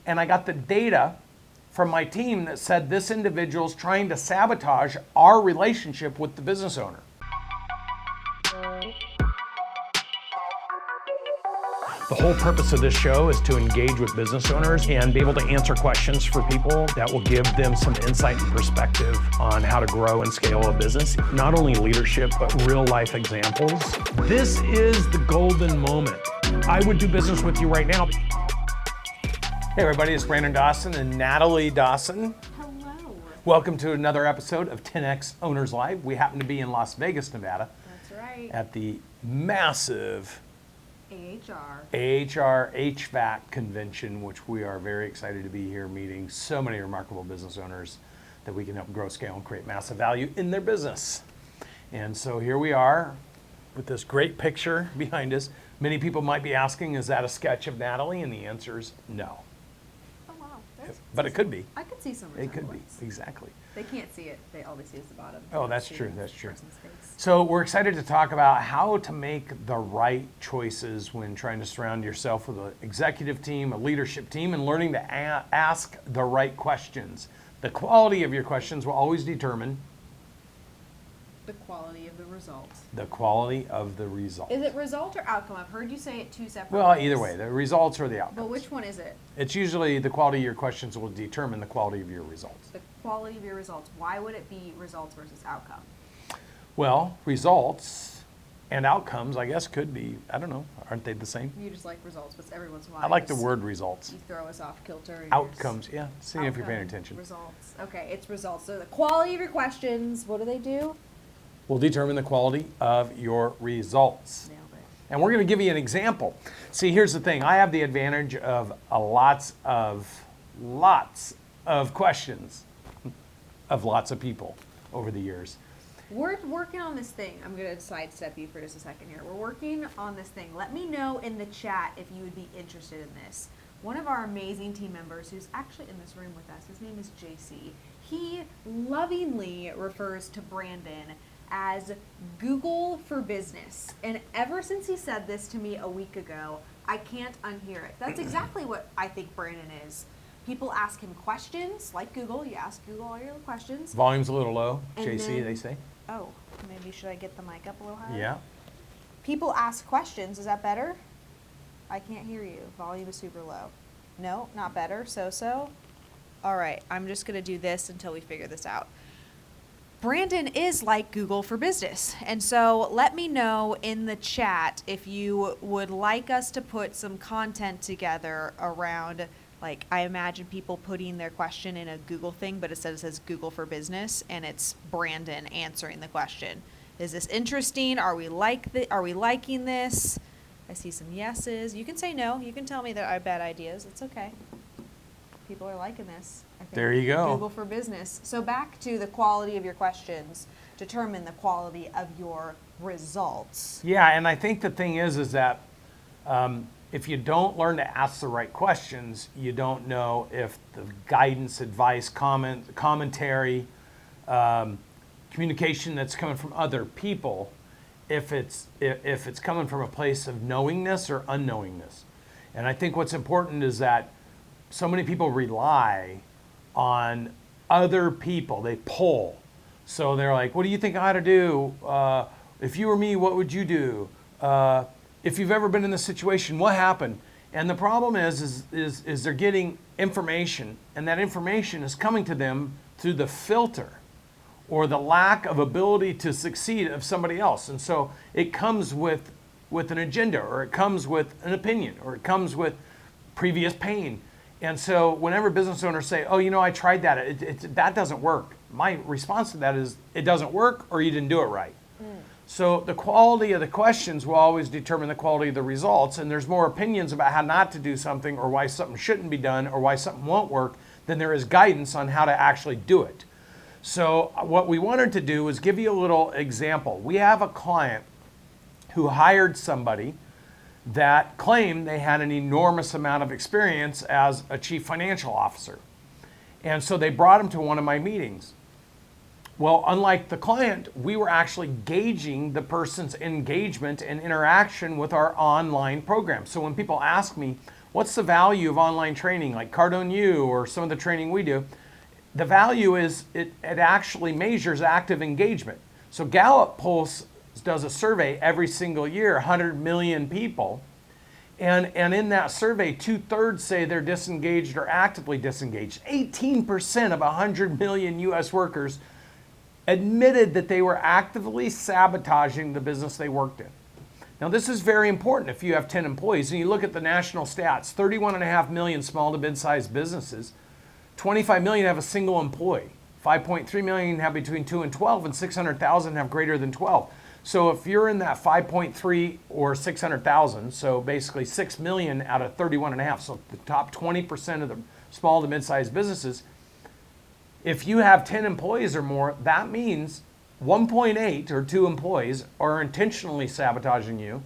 and I got the data from my team that said this individual's trying to sabotage our relationship with the business owner. The whole purpose of this show is to engage with business owners and be able to answer questions for people that will give them some insight and perspective on how to grow and scale a business. Not only leadership, but real life examples. This is the golden moment. I would do business with you right now. Hey everybody, it's Brandon Dawson and Natalie Dawson. Hello. Welcome to another episode of 10X Owners Live. We happen to be in Las Vegas, Nevada. That's right. At the massive AHR HVAC convention, which we are very excited to be here meeting so many remarkable business owners that we can help grow, scale, and create massive value in their business. And so here we are with this great picture behind us. Many people might be asking, is that a sketch of Natalie? And the answer is no. Oh wow. But it could be. I could see some It could be, resemblance. exactly. They can't see it. All they see is the bottom. Oh, They that's don't true, see that's the true. person's face. So we're excited to talk about how to make the right choices when trying to surround yourself with an executive team, a leadership team, and learning to ask the right questions. The quality of your questions will always determine The quality of the results. the quality of the result. Is it result or outcome? I've heard you say it two separate Well, ways. either way, the results or the outcomes. But which one is it? It's usually the quality of your questions will determine the quality of your results. The quality of your results. Why would it be results versus outcome? Well, results and outcomes, I guess, could be, I don't know, aren't they the same? You just like results, but every once in a while I like the just- word results. You throw us off kilter. And Outcomes, yeah, see if you're paying outcome, attention. Results. Okay, it's results. So the quality of your questions, what do? Will determine the quality of your results. Nailed it. And we're going to give you an example. See, here's the thing. I have the advantage of lots of questions of lots of people over the years. We're working on this thing. I'm going to sidestep you for just a second here. We're working on this thing. Let me know in the chat if you would be interested in this. One of our amazing team members who's actually in this room with us, his name is JC. He lovingly refers to Brandon as Google for Business. And ever since he said this to me a week ago, I can't unhear it. That's exactly what I think Brandon is. People ask him questions, like Google. You ask Google all your questions. Volume's a little low, And JC, then- they say. Oh, maybe should I get the mic up a little higher? Yeah. People ask questions. Is that better? I can't hear you. Volume is super low. No, not better. So. All right, I'm just going to do this until we figure this out. Brandon is like Google for Business. And so let me know in the chat if you would like us to put some content together around, like, I imagine people putting their question in a Google thing, but instead it says Google for Business, and it's Brandon answering the question. Is this interesting? Are we liking this? I see some yeses. You can say no. You can tell me that I have bad ideas. It's okay. People are liking this. I think. There you go. Google for Business. So back to the quality of your questions determine the quality of your results. Yeah, and I think the thing is that if you don't learn to ask the right questions, you don't know if the guidance, advice, commentary, communication that's coming from other people, if it's coming from a place of knowingness or unknowingness. And I think what's important is that so many people rely on other people. They pull. So they're like, what do you think I ought to do? If you were me, what would you do? If you've ever been in this situation, what happened? And the problem is they're getting information, and that information is coming to them through the filter or the lack of ability to succeed of somebody else. And so it comes with an agenda, or it comes with an opinion, or it comes with previous pain. And so whenever business owners say, oh, I tried that, that doesn't work. My response to that is, it doesn't work, or you didn't do it right. So the quality of the questions will always determine the quality of the results, and there's more opinions about how not to do something, or why something shouldn't be done, or why something won't work, than there is guidance on how to actually do it. So what we wanted to do was give you a little example. We have a client who hired somebody that claimed they had an enormous amount of experience as a chief financial officer. And so they brought him to one of my meetings. Well, unlike the client, we were actually gauging the person's engagement and interaction with our online program. So when people ask me, what's the value of online training like Cardone U or some of the training we do? The value is it actually measures active engagement. So Gallup Pulse does a survey every single year, 100 million people. And in that survey, 2/3 say they're disengaged or actively disengaged. 18% of 100 million US workers admitted that they were actively sabotaging the business they worked in. Now, this is very important if you have 10 employees. And you look at the national stats, 31.5 million small to mid-sized businesses, 25 million have a single employee, 5.3 million have between 2 and 12, and 600,000 have greater than 12. So if you're in that 5.3 or 600,000, so basically 6 million out of 31.5, so the top 20% of the small to mid-sized businesses, if you have 10 employees or more, that means 1.8 or 2 employees are intentionally sabotaging you,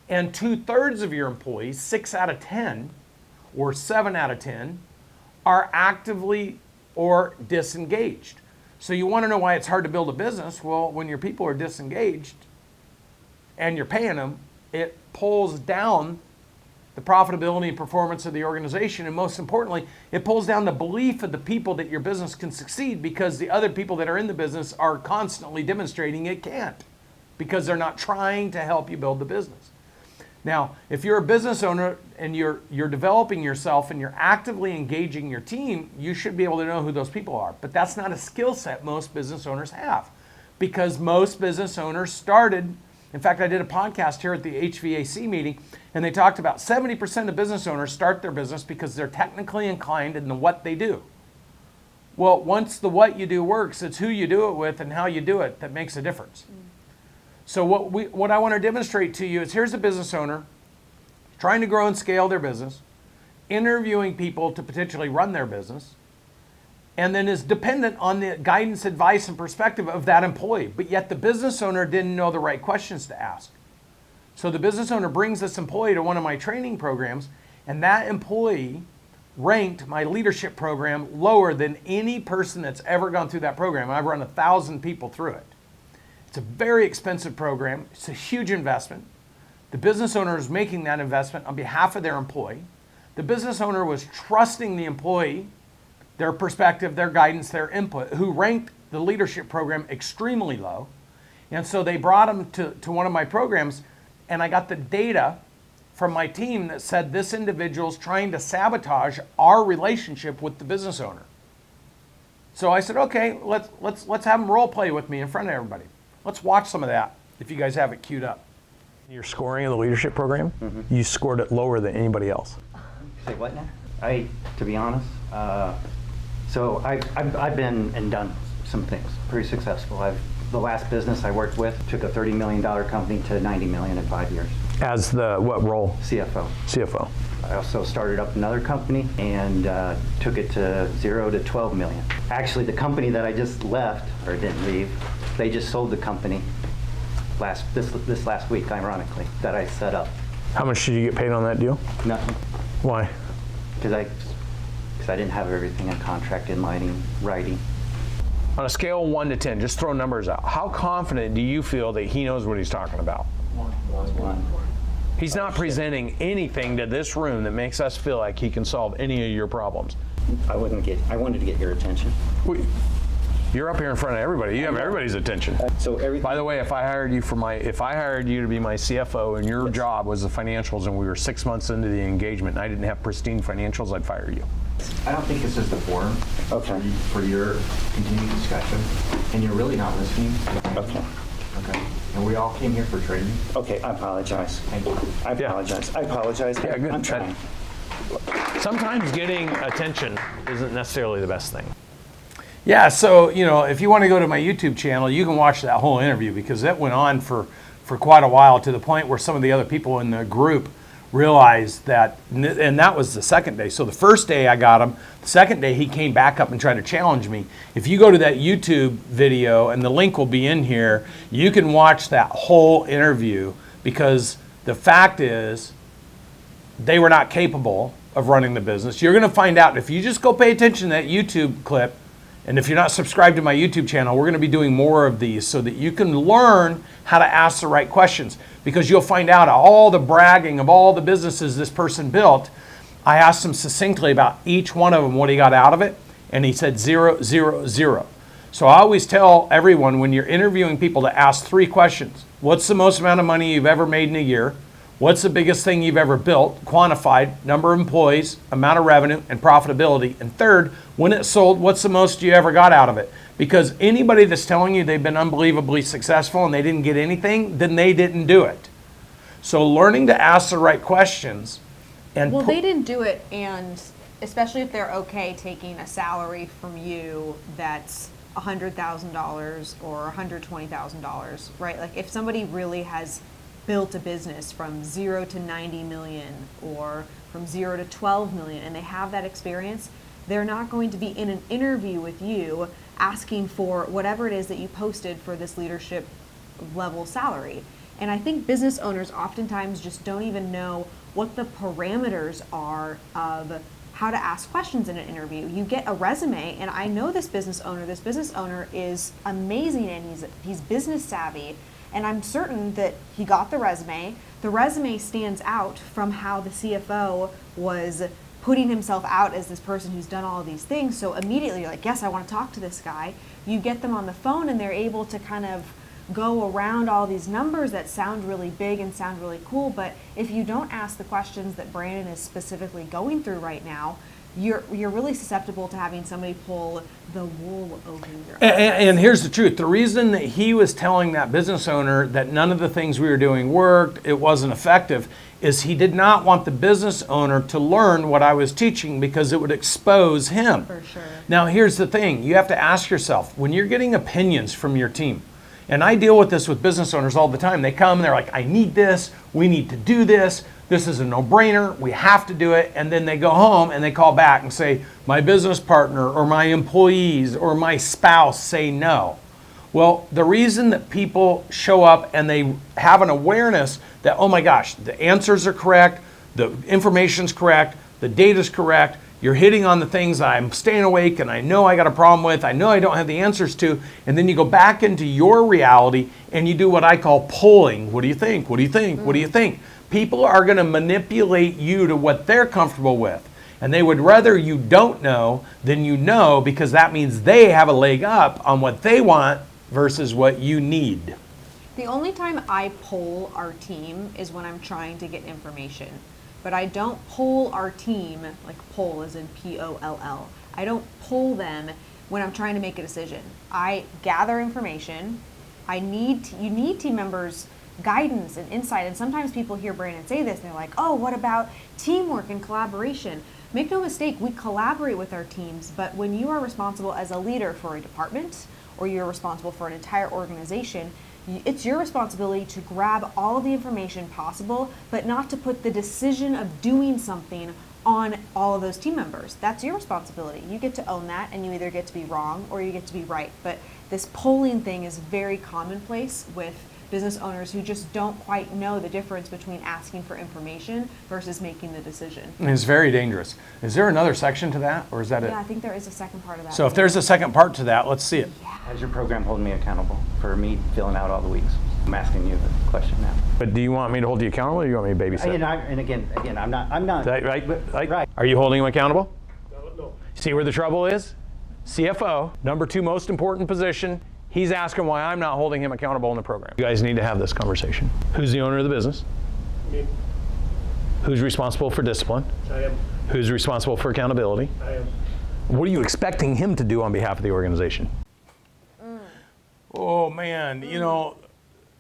and 2/3 of your employees, 6 out of 10 or 7 out of 10, are actively or disengaged. So you want to know why it's hard to build a business? Well, when your people are disengaged and you're paying them, it pulls down the profitability and performance of the organization. And most importantly, it pulls down the belief of the people that your business can succeed, because the other people that are in the business are constantly demonstrating it can't, because they're not trying to help you build the business. Now, if you're a business owner and you're developing yourself and you're actively engaging your team, you should be able to know who those people are. But that's not a skill set most business owners have, because most business owners started, in fact, I did a podcast here at the HVAC meeting, and they talked about 70% of business owners start their business because they're technically inclined in the what they do. Well, once the what you do works, it's who you do it with and how you do it that makes a difference. So what I want to demonstrate to you is, here's a business owner trying to grow and scale their business, interviewing people to potentially run their business, and then is dependent on the guidance, advice, and perspective of that employee. But yet the business owner didn't know the right questions to ask. So the business owner brings this employee to one of my training programs, and that employee ranked my leadership program lower than any person that's ever gone through that program. I've run 1,000 people through it. It's a very expensive program. It's a huge investment. The business owner is making that investment on behalf of their employee. The business owner was trusting the employee, their perspective, their guidance, their input, who ranked the leadership program extremely low. And so they brought him to one of my programs, and I got the data from my team that said this individual's trying to sabotage our relationship with the business owner. So I said, okay, let's have him role play with me in front of everybody. Let's watch some of that, if you guys have it queued up. Your scoring of the leadership program, you scored it lower than anybody else. Say what now? To be honest, so I've been and done some things pretty successful. The last business I worked with took a $30 million company to $90 million in 5 years. As the what role? CFO. CFO. I also started up another company and took it to 0 to 12 million. Actually, the company that I just left, or didn't leave, they just sold the company this last week, ironically, that I set up. How much did you get paid on that deal? Nothing. Why? Because I didn't have everything in contract in writing. On a scale of 1 to 10, just throw numbers out. How confident do you feel that he knows what he's talking about? 1. He's not presenting anything to this room that makes us feel like he can solve any of your problems. I wanted to get your attention. You're up here in front of everybody. You have everybody's attention. By the way, if I hired you to be my CFO and your job was the financials, and we were 6 months into the engagement and I didn't have pristine financials, I'd fire you. I don't think this is the forum for your continued discussion, and you're really not listening. Okay. Okay. And we all came here for training. Okay, I apologize. Thank you. I apologize. Yeah, good. I'm trying. Sometimes getting attention isn't necessarily the best thing. Yeah, so, if you want to go to my YouTube channel, you can watch that whole interview, because that went on for quite a while, to the point where some of the other people in the group realized that, and that was the second day. So the first day I got him, the second day he came back up and tried to challenge me. If you go to that YouTube video, and the link will be in here, you can watch that whole interview, because the fact is they were not capable of running the business. You're going to find out if you just go pay attention to that YouTube clip. And if you're not subscribed to my YouTube channel, we're going to be doing more of these so that you can learn how to ask the right questions, because you'll find out all the bragging of all the businesses this person built. I asked him succinctly about each one of them, what he got out of it, and he said 0, 0, 0. So I always tell everyone when you're interviewing people to ask 3 questions. What's the most amount of money you've ever made in a year? What's the biggest thing you've ever built, quantified, number of employees, amount of revenue, and profitability? And third, when it sold, what's the most you ever got out of it? Because anybody that's telling you they've been unbelievably successful and they didn't get anything, then they didn't do it. So learning to ask the right questions and Well, they didn't do it, and especially if they're okay taking a salary from you that's $100,000 or $120,000, right? Like if somebody really has built a business from 0 to 90 million or from 0 to 12 million and they have that experience, they're not going to be in an interview with you asking for whatever it is that you posted for this leadership level salary. And I think business owners oftentimes just don't even know what the parameters are of how to ask questions in an interview. You get a resume, and I know this business owner. This business owner is amazing, and he's business savvy. And I'm certain that he got the resume. The resume stands out from how the CFO was putting himself out as this person who's done all of these things. So immediately you're like, yes, I want to talk to this guy. You get them on the phone and they're able to kind of go around all these numbers that sound really big and sound really cool. But if you don't ask the questions that Brandon is specifically going through right now, you're really susceptible to having somebody pull the wool over your eyes. And here's the truth. The reason that he was telling that business owner that none of the things we were doing worked, it wasn't effective, is he did not want the business owner to learn what I was teaching because it would expose him. For sure. Now, here's the thing. You have to ask yourself, when you're getting opinions from your team, and I deal with this with business owners all the time. They come and they're like, I need this. We need to do this. This is a no-brainer. We have to do it. And then they go home and they call back and say, my business partner or my employees or my spouse say no. Well, the reason that people show up and they have an awareness that, oh my gosh, the answers are correct, the information's correct, the data's correct, you're hitting on the things that I'm staying awake and I know I got a problem with, I know I don't have the answers to, and then you go back into your reality and you do what I call polling. What do you think? What do you think? What do you think? People are going to manipulate you to what they're comfortable with. And they would rather you don't know than you know, because that means they have a leg up on what they want versus what you need. The only time I poll our team is when I'm trying to get information. But I don't poll our team, like poll as in P-O-L-L. I don't poll them when I'm trying to make a decision. I gather information. You need team members' guidance and insight. And sometimes people hear Brandon say this and they're like, oh, what about teamwork and collaboration? Make no mistake, we collaborate with our teams, but when you are responsible as a leader for a department or you're responsible for an entire organization, it's your responsibility to grab all of the information possible, but not to put the decision of doing something on all of those team members. That's your responsibility. You get to own that, and you either get to be wrong or you get to be right. But this polling thing is very commonplace with business owners who just don't quite know the difference between asking for information versus making the decision. And it's very dangerous. Is there another section to that, or is that it? Yeah, I think there is a second part of that. So if there's a second part to that, let's see it. How's your program holding me accountable for me filling out all the weeks? I'm asking you the question now. But do you want me to hold you accountable, or do you want me to babysit? And again, I'm not. Right? Right. Are you holding him accountable? No. See where the trouble is? CFO, number 2 most important position. He's asking why I'm not holding him accountable in the program. You guys need to have this conversation. Who's the owner of the business? Me. Who's responsible for discipline? I am. Who's responsible for accountability? I am. What are you expecting him to do on behalf of the organization? Oh man, you know.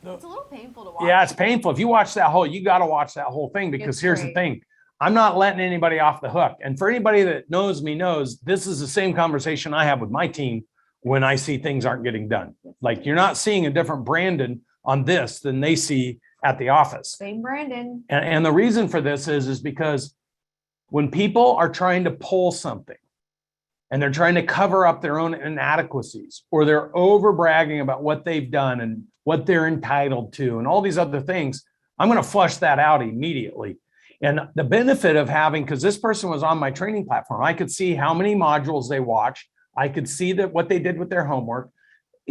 It's a little painful to watch. Yeah, it's painful. If you watch that whole, you got to watch that whole thing, because It's here's the great. thing. I'm not letting anybody off the hook. And for anybody that knows me knows, this is the same conversation I have with my team when I see things aren't getting done. Like, you're not seeing a different Brandon on this than they see at the office. Same Brandon. And the reason for this is because when people are trying to pull something and they're trying to cover up their own inadequacies, or they're over bragging about what they've done and what they're entitled to and all these other things, I'm going to flush that out immediately. And the benefit of having, because this person was on my training platform, I could see how many modules they watched. I could see that what they did with their homework.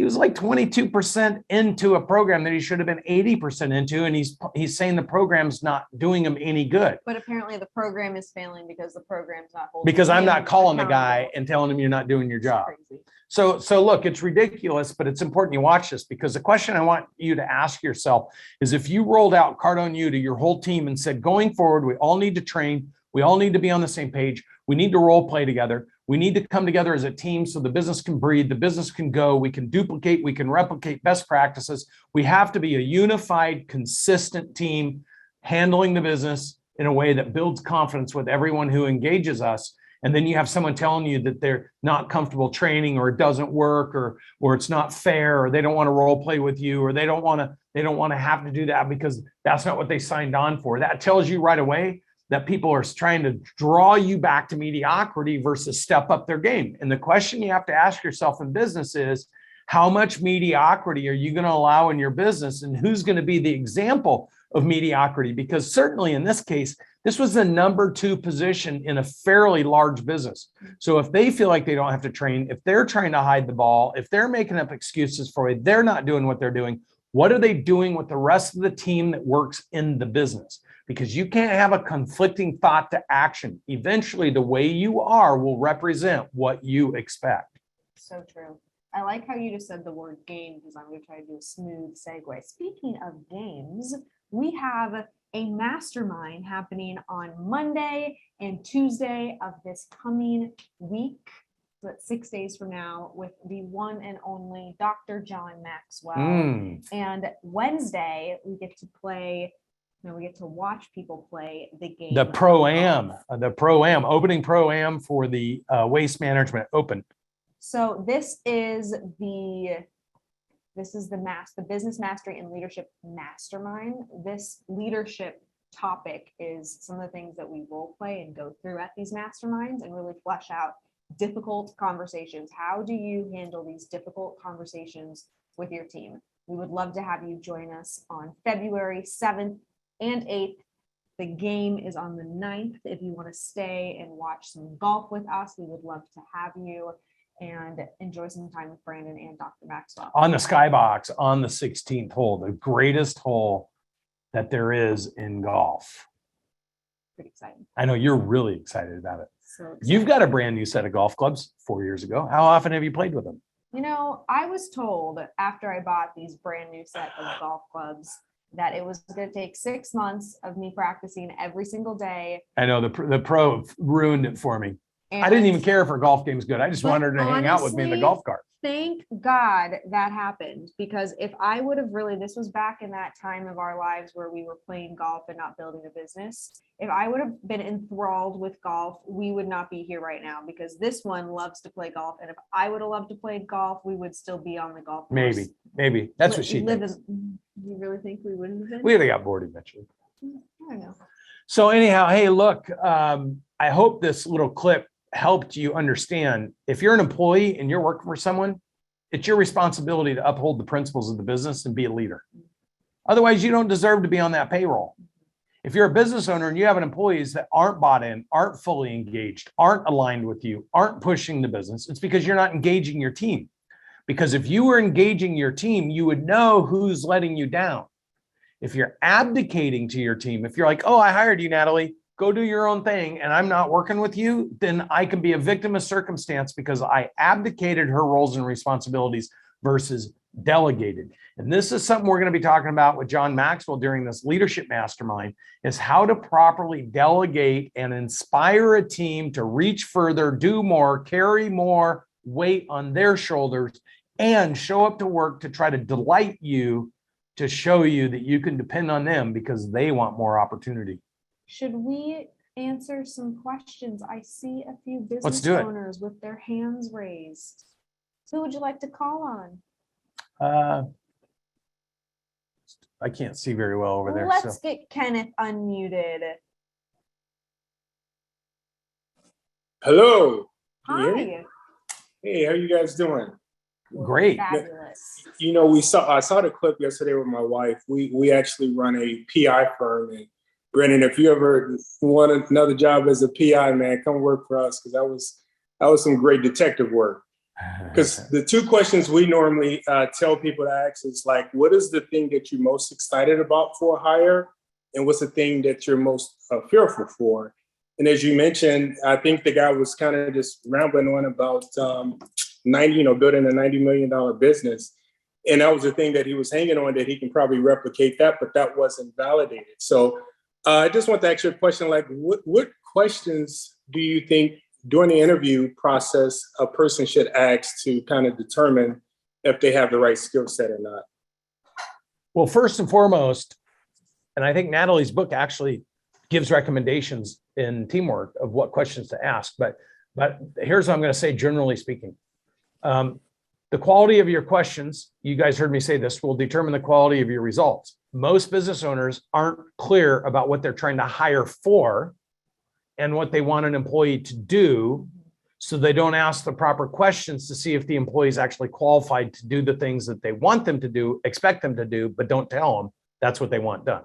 He was like 22% into a program that he should have been 80% into, and he's saying the program's not doing him any good. But apparently the program is failing because the program's not holding. Because I'm not him calling the guy accountable. and telling him you're not doing your job. Crazy. So look, it's ridiculous, but it's important you watch this, because the question I want you to ask yourself is, if you rolled out Cardone U to your whole team and said, going forward, we all need to train, we all need to be on the same page, we need to role play together, we need to come together as a team so the business can breathe, the business can go, we can duplicate, we can replicate best practices. We have to be a unified, consistent team handling the business in a way that builds confidence with everyone who engages us. And then you have someone telling you that they're not comfortable training, or it doesn't work, or it's not fair, or they don't want to role play with you, or they don't want to have to do that because that's not what they signed on for. That tells you right away that people are trying to draw you back to mediocrity versus step up their game. And the question you have to ask yourself in business is, how much mediocrity are you going to allow in your business, and who's going to be the example of mediocrity? Because certainly in this case, this was the number 2 position in a fairly large business. So if they feel like they don't have to train, if they're trying to hide the ball, if they're making up excuses for it, they're not doing what they're doing, what are they doing with the rest of the team that works in the business? Because you can't have a conflicting thought to action. Eventually, the way you are will represent what you expect. So true. I like how you just said the word game, because I'm going to try to do a smooth segue. Speaking of games, we have a mastermind happening on Monday and Tuesday of this coming week. So that's 6 days from now, with the one and only Dr. John Maxwell. And Wednesday, we get to play. We get to watch people play the game. The Pro-Am, opening Pro-Am for the Waste Management Open. So this is the Business Mastery and Leadership Mastermind. This leadership topic is some of the things that we role play and go through at these masterminds, and really flesh out difficult conversations. How do you handle these difficult conversations with your team? We would love to have you join us on February 7th and 8th. The game is on the 9th. If you want to stay and watch some golf with us, we would love to have you and enjoy some time with Brandon and Dr. Maxwell. On the Skybox, on the 16th hole, the greatest hole that there is in golf. Pretty exciting. I know you're really excited about it. So excited. You've got a brand new set of golf clubs 4 years ago. How often have you played with them? I was told after I bought these brand new set of golf clubs that it was going to take 6 months of me practicing every single day. I know the pro ruined it for me. And I didn't even care if her golf game was good. I just wanted her to hang out with me in the honestly, golf cart. Thank God that happened, because if I would have this was back in that time of our lives where we were playing golf and not building a business. If I would have been enthralled with golf, we would not be here right now, because this one loves to play golf. And if I would have loved to play golf, we would still be on the golf course. Maybe. That's what she thinks. You really think we wouldn't have been? We would have got bored eventually. I don't know. So anyhow, hey, look, I hope this little clip helped you understand, if you're an employee and you're working for someone, it's your responsibility to uphold the principles of the business and be a leader. Otherwise, you don't deserve to be on that payroll. If you're a business owner and you have employees that aren't bought in, aren't fully engaged, aren't aligned with you, aren't pushing the business, it's because you're not engaging your team. Because if you were engaging your team, you would know who's letting you down. If you're abdicating to your team, if you're like, oh, I hired you, Natalie, go do your own thing, and I'm not working with you, then I can be a victim of circumstance because I abdicated her roles and responsibilities versus delegated. And this is something we're going to be talking about with John Maxwell during this leadership mastermind, is how to properly delegate and inspire a team to reach further, do more, carry more weight on their shoulders, and show up to work to try to delight you, to show you that you can depend on them because they want more opportunity. Should we answer some questions? I see a few Let's business do it. owners with their hands raised. Who would you like to call on? I can't see very well over there. Let's so. get Kenneth unmuted. Hello. Can you hear me? Hi. Hey, how you guys doing? Great. Fabulous. I saw the clip yesterday with my wife. We actually run a PI firm, and Brendan, if you ever want another job as a PI, man, come work for us, because that was some great detective work. Because the two questions we normally tell people to ask is like, what is the thing that you're most excited about for a hire? And what's the thing that you're most fearful for? And as you mentioned, I think the guy was kind of just rambling on about building a $90 million business. And that was the thing that he was hanging on, that he can probably replicate that, but that wasn't validated. So I just want to ask you a question, like what questions do you think during the interview process a person should ask to kind of determine if they have the right skill set or not? Well, first and foremost, and I think Natalie's book actually gives recommendations in teamwork of what questions to ask, but here's what I'm going to say, generally speaking. The quality of your questions, you guys heard me say this, will determine the quality of your results. Most business owners aren't clear about what they're trying to hire for and what they want an employee to do, so they don't ask the proper questions to see if the employee is actually qualified to do the things that they want them to do, expect them to do, but don't tell them that's what they want done.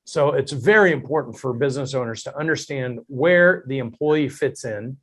So it's very important for business owners to understand where the employee fits in,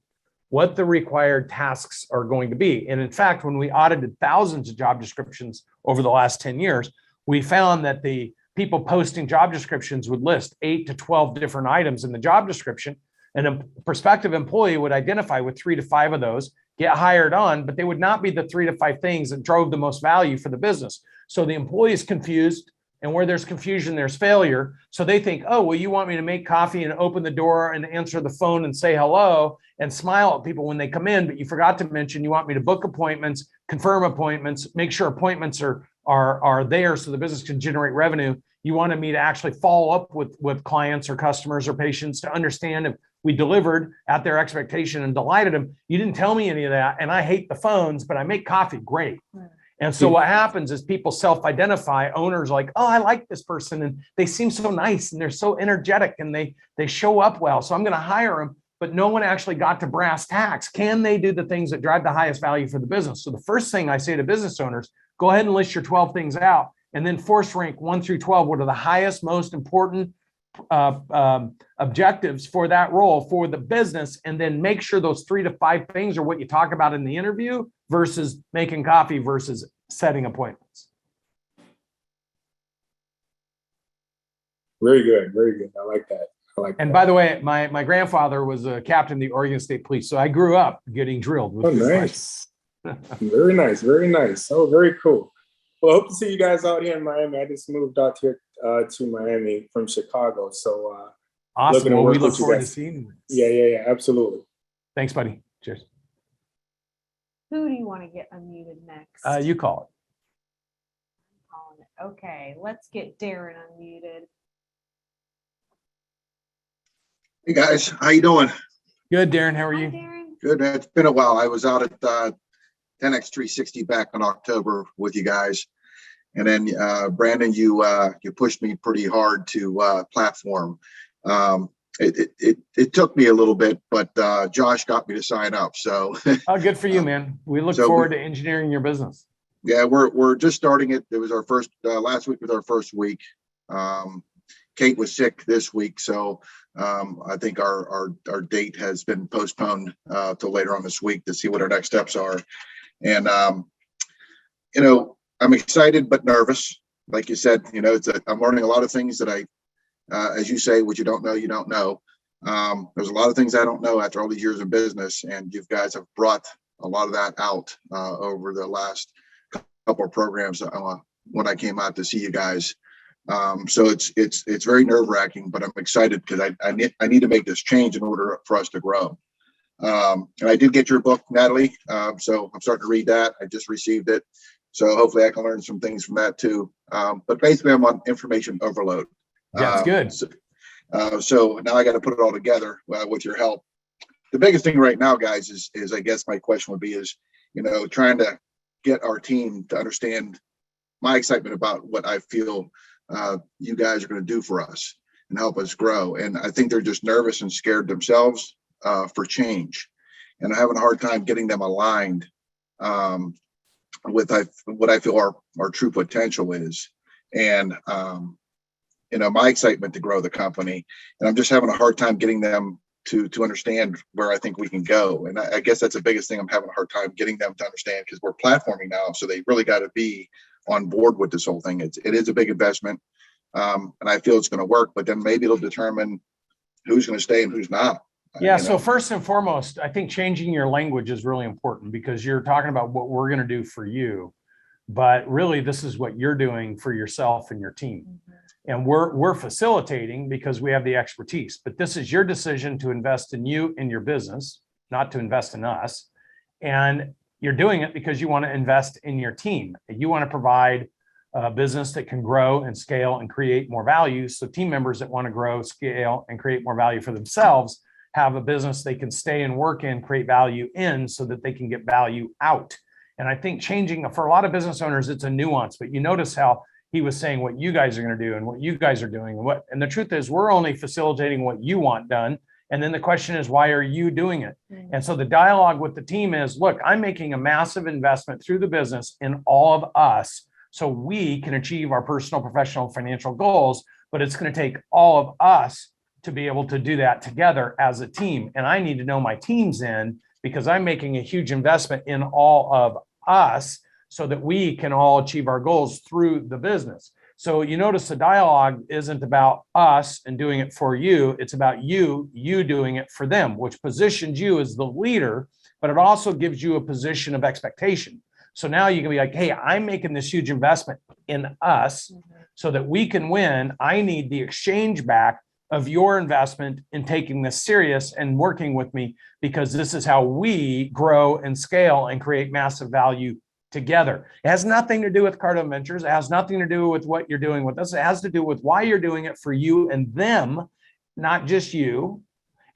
what the required tasks are going to be. And in fact, when we audited thousands of job descriptions over the last 10 years, we found that the people posting job descriptions would list 8 to 12 different items in the job description. And a prospective employee would identify with 3 to 5 of those, get hired on, but they would not be the 3 to 5 things that drove the most value for the business. So the employee is confused, and where there's confusion, there's failure. So they think, oh, well, you want me to make coffee and open the door and answer the phone and say hello and smile at people when they come in, but you forgot to mention you want me to book appointments, confirm appointments, make sure appointments are there so the business can generate revenue. You wanted me to actually follow up with clients or customers or patients to understand if we delivered at their expectation and delighted them. You didn't tell me any of that, and I hate the phones, but I make coffee great. Right. And so what happens is people self-identify, owners like, oh, I like this person and they seem so nice and they're so energetic and they show up well, so I'm going to hire them. But no one actually got to brass tacks. Can they do the things that drive the highest value for the business? So the first thing I say to business owners, go ahead and list your 12 things out and then force rank 1 through 12. What are the highest, most important objectives for that role for the business? And then make sure those 3 to 5 things are what you talk about in the interview versus making coffee versus setting appointments. Very good. Very good. I like that. And by the way, my grandfather was a captain of the Oregon State Police. So I grew up getting drilled with nice. Very nice. Very nice. Oh, very cool. Well, I hope to see you guys out here in Miami. I just moved out here to Miami from Chicago. So awesome. Well, we look forward to seeing you. Yeah. Absolutely. Thanks, buddy. Cheers. Who do you want to get unmuted next? You call it. I'm calling it. Okay, let's get Darren unmuted. Hey guys, how you doing? Good, Darren. How are Hi, you? Darren. Good. It's been a while. I was out at 10x360 back in October with you guys, and then Brandon, you pushed me pretty hard to platform. It took me a little bit, but Josh got me to sign up. So oh, good for you, man. We look forward to engineering your business. Yeah, we're just starting it. It was our first last week was our first week. Kate was sick this week, so I think our date has been postponed till later on this week to see what our next steps are. And I'm excited but nervous. Like you said, I'm learning a lot of things that as you say, what you don't know, you don't know. There's a lot of things I don't know after all these years in business, and you guys have brought a lot of that out over the last couple of programs when I came out to see you guys. So it's very nerve-wracking, but I'm excited because I need to make this change in order for us to grow. And I did get your book, Natalie. So I'm starting to read that. I just received it. So hopefully I can learn some things from that too. But basically I'm on information overload. That's good. So now I got to put it all together with your help. The biggest thing right now, guys, is I guess my question would be is, trying to get our team to understand my excitement about what I feel you guys are going to do for us and help us grow. And I think they're just nervous and scared themselves for change. And I'm having a hard time getting them aligned with what I feel our true potential is. And my excitement to grow the company, and I'm just having a hard time getting them to understand where I think we can go. And I guess that's the biggest thing I'm having a hard time getting them to understand, because we're platforming now. So they really got to be on board with this whole thing. It is a big investment. And I feel it's going to work, but then maybe it'll determine who's going to stay and who's not. Yeah. You So know? first and foremost, I think changing your language is really important, because you're talking about what we're going to do for you, but really this is what you're doing for yourself and your team. And we're facilitating because we have the expertise, but this is your decision to invest in you and your business, not to invest in us. And you're doing it because you want to invest in your team. You want to provide a business that can grow and scale and create more value. So team members that want to grow, scale, and create more value for themselves have a business they can stay and work in, create value in, so that they can get value out. And I think changing, for a lot of business owners, it's a nuance, but you notice how he was saying what you guys are going to do and what you guys are doing. And the truth is, we're only facilitating what you want done. And then the question is, why are you doing it? And so the dialogue with the team is, look, I'm making a massive investment through the business in all of us, so we can achieve our personal, professional, financial goals, but it's going to take all of us to be able to do that together as a team. And I need to know my team's in, because I'm making a huge investment in all of us so that we can all achieve our goals through the business. So you notice the dialogue isn't about us and doing it for you. It's about you doing it for them, which positions you as the leader, but it also gives you a position of expectation. So now you can be like, hey, I'm making this huge investment in us so that we can win. I need the exchange back of your investment in taking this serious and working with me, because this is how we grow and scale and create massive value together. It has nothing to do with Cardone Ventures. It has nothing to do with what you're doing with us. It has to do with why you're doing it for you and them, not just you.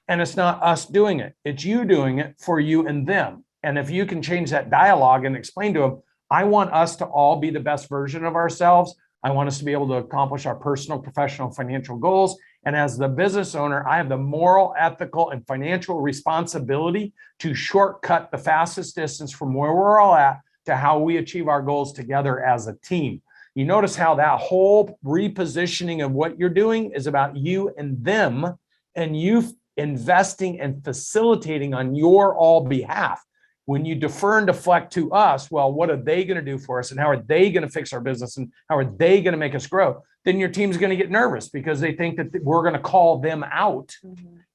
And it's not us doing it. It's you doing it for you and them. And if you can change that dialogue and explain to them, I want us to all be the best version of ourselves. I want us to be able to accomplish our personal, professional, financial goals. And as the business owner, I have the moral, ethical, and financial responsibility to shortcut the fastest distance from where we're all at to how we achieve our goals together as a team. You notice how that whole repositioning of what you're doing is about you and them, and you investing and facilitating on your all behalf. When you defer and deflect to us, well, what are they going to do for us, and how are they going to fix our business, and how are they going to make us grow? Then your team's going to get nervous because they think that we're going to call them out,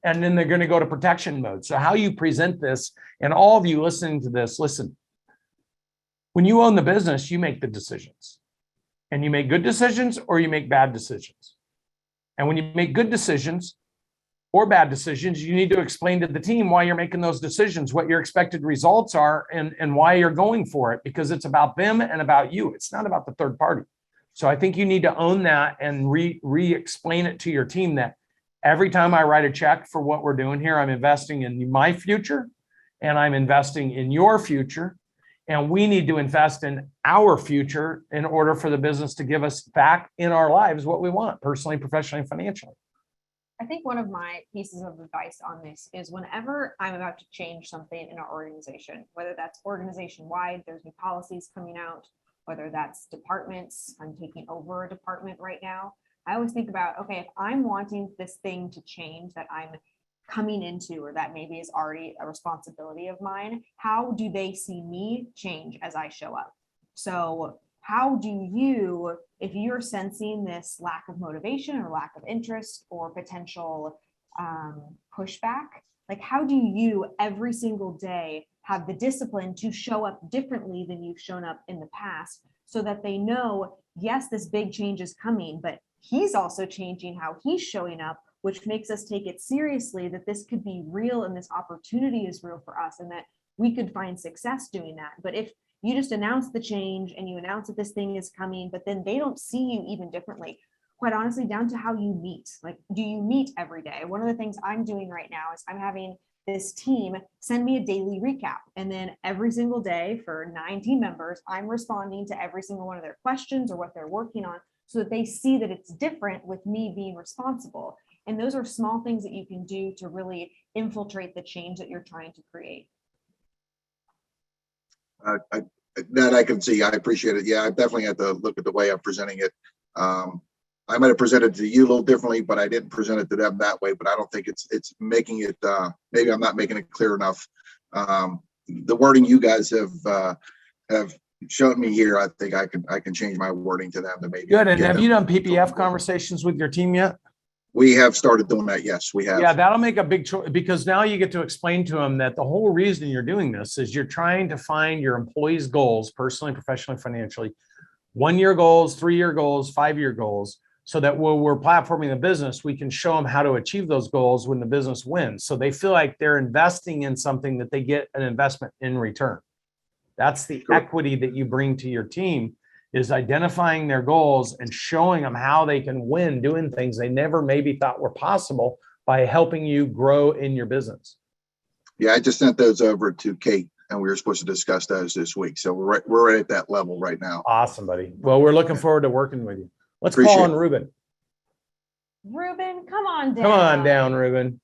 and then they're going to go to protection mode. So how you present this, and all of you listening to this, listen, when you own the business, you make the decisions, and you make good decisions or you make bad decisions. And when you make good decisions or bad decisions, you need to explain to the team why you're making those decisions, what your expected results are, and why you're going for it, because it's about them and about you. It's not about the third party. So I think you need to own that and re-explain it to your team that every time I write a check for what we're doing here, I'm investing in my future and I'm investing in your future. And we need to invest in our future in order for the business to give us back in our lives what we want, personally, professionally, and financially. I think one of my pieces of advice on this is whenever I'm about to change something in our organization, whether that's organization-wide, there's new policies coming out, whether that's departments, I'm taking over a department right now, I always think about, okay, if I'm wanting this thing to change that I'm coming into, or that maybe is already a responsibility of mine, how do they see me change as I show up? So how do you, if you're sensing this lack of motivation or lack of interest or potential pushback, like how do you every single day have the discipline to show up differently than you've shown up in the past, so that they know, yes, this big change is coming, but he's also changing how he's showing up, which makes us take it seriously, that this could be real and this opportunity is real for us, and that we could find success doing that. But if you just announce the change and you announce that this thing is coming, but then they don't see you even differently, quite honestly, down to how you meet. Like, do you meet every day? One of the things I'm doing right now is I'm having this team send me a daily recap. And then every single day for 9 team members, I'm responding to every single one of their questions or what they're working on, so that they see that it's different with me being responsible. And those are small things that you can do to really infiltrate the change that you're trying to create. That I can see. I appreciate it. Yeah, I definitely have to look at the way I'm presenting it. I might have presented it to you a little differently, but I didn't present it to them that way. But I don't think it's making it. Maybe I'm not making it clear enough. The wording you guys have shown me here, I think I can change my wording to them to maybe. Good. And get have them you done to- PPF conversations with your team yet? We have started doing that. Yes, we have. Yeah, that'll make a big choice, because now you get to explain to them that the whole reason you're doing this is you're trying to find your employees' goals, personally, professionally, financially, 1-year goals, 3-year goals, 5-year goals, so that when we're platforming the business, we can show them how to achieve those goals when the business wins. So they feel like they're investing in something that they get an investment in return. That's the Sure. equity that you bring to your team, is identifying their goals and showing them how they can win doing things they never maybe thought were possible by helping you grow in your business. Yeah, I just sent those over to Kate, and we were supposed to discuss those this week. So we're right at that level right now. Awesome, buddy. Well, we're looking forward to working with you. Let's Appreciate call on it. Ruben. Ruben, come on down. Come on down, Ruben.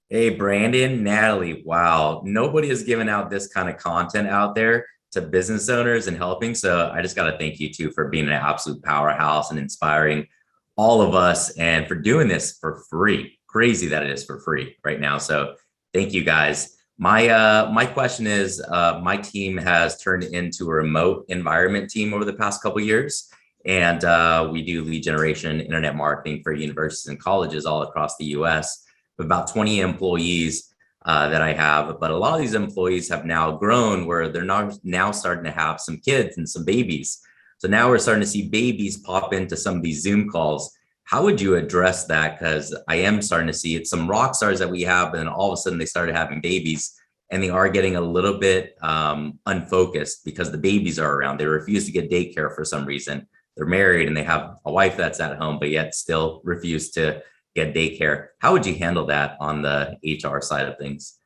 Hey, Brandon, Natalie, wow. Nobody has given out this kind of content out there to business owners and helping. So I just got to thank you too for being an absolute powerhouse and inspiring all of us, and for doing this for free. Crazy that it is for free right now. So thank you guys. My question is, my team has turned into a remote environment team over the past couple of years. And we do lead generation, internet marketing for universities and colleges all across the US. About 20 employees that I have, but a lot of these employees have now grown where they're now starting to have some kids and some babies. So now we're starting to see babies pop into some of these Zoom calls. How would you address that? Because I am starting to see it. Some rock stars that we have, and then all of a sudden they started having babies, and they are getting a little bit unfocused because the babies are around. They refuse to get daycare for some reason. They're married and they have a wife that's at home, but yet still refuse to get daycare. How would you handle that on the HR side of things?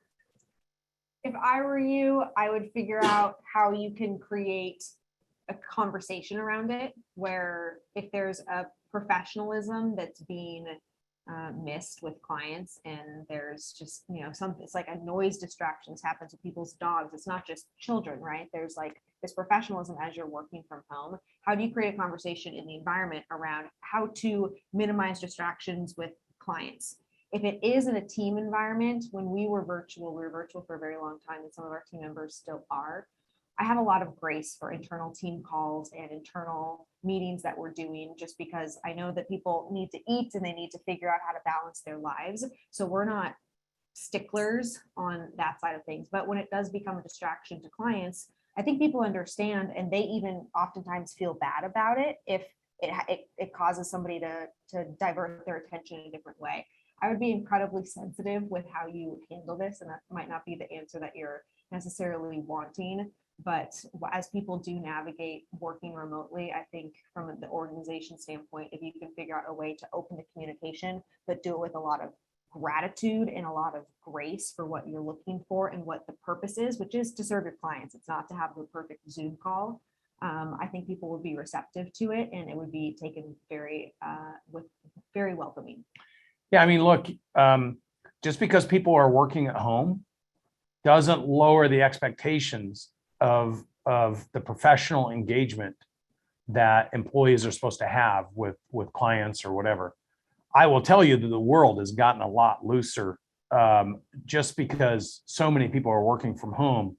If I were you, I would figure out how you can create a conversation around it, where if there's a professionalism that's being missed with clients, and there's just, something, it's like a noise distractions happens with people's dogs. It's not just children, right? There's like this professionalism as you're working from home. How do you create a conversation in the environment around how to minimize distractions with clients? If it is in a team environment, when we were virtual for a very long time, and some of our team members still are. I have a lot of grace for internal team calls and internal meetings that we're doing, just because I know that people need to eat and they need to figure out how to balance their lives. So we're not sticklers on that side of things. But when it does become a distraction to clients, I think people understand, and they even oftentimes feel bad about it if it causes somebody to divert their attention in a different way. I would be incredibly sensitive with how you handle this, and that might not be the answer that you're necessarily wanting. But as people do navigate working remotely, I think from the organization standpoint, if you can figure out a way to open the communication, but do it with a lot of gratitude and a lot of grace for what you're looking for and what the purpose is, which is to serve your clients. It's not to have the perfect Zoom call. I think people would be receptive to it, and it would be taken very welcoming. Yeah, I mean, look, just because people are working at home doesn't lower the expectations of the professional engagement that employees are supposed to have with clients or whatever. I will tell you that the world has gotten a lot looser just because so many people are working from home,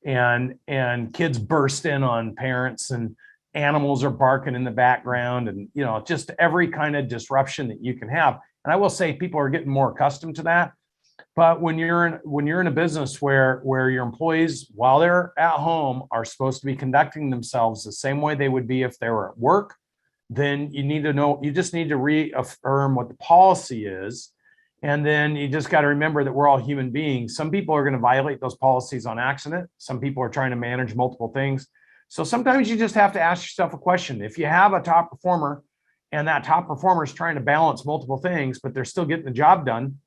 and kids burst in on parents, and animals are barking in the background, and just every kind of disruption that you can have. And I will say people are getting more accustomed to that. But when you're in a business where your employees, while they're at home, are supposed to be conducting themselves the same way they would be if they were at work, then you just need to reaffirm what the policy is. And then you just got to remember that we're all human beings. Some people are going to violate those policies on accident. Some people are trying to manage multiple things. So sometimes you just have to ask yourself a question. If you have a top performer, and that top performer is trying to balance multiple things, but they're still getting the job done,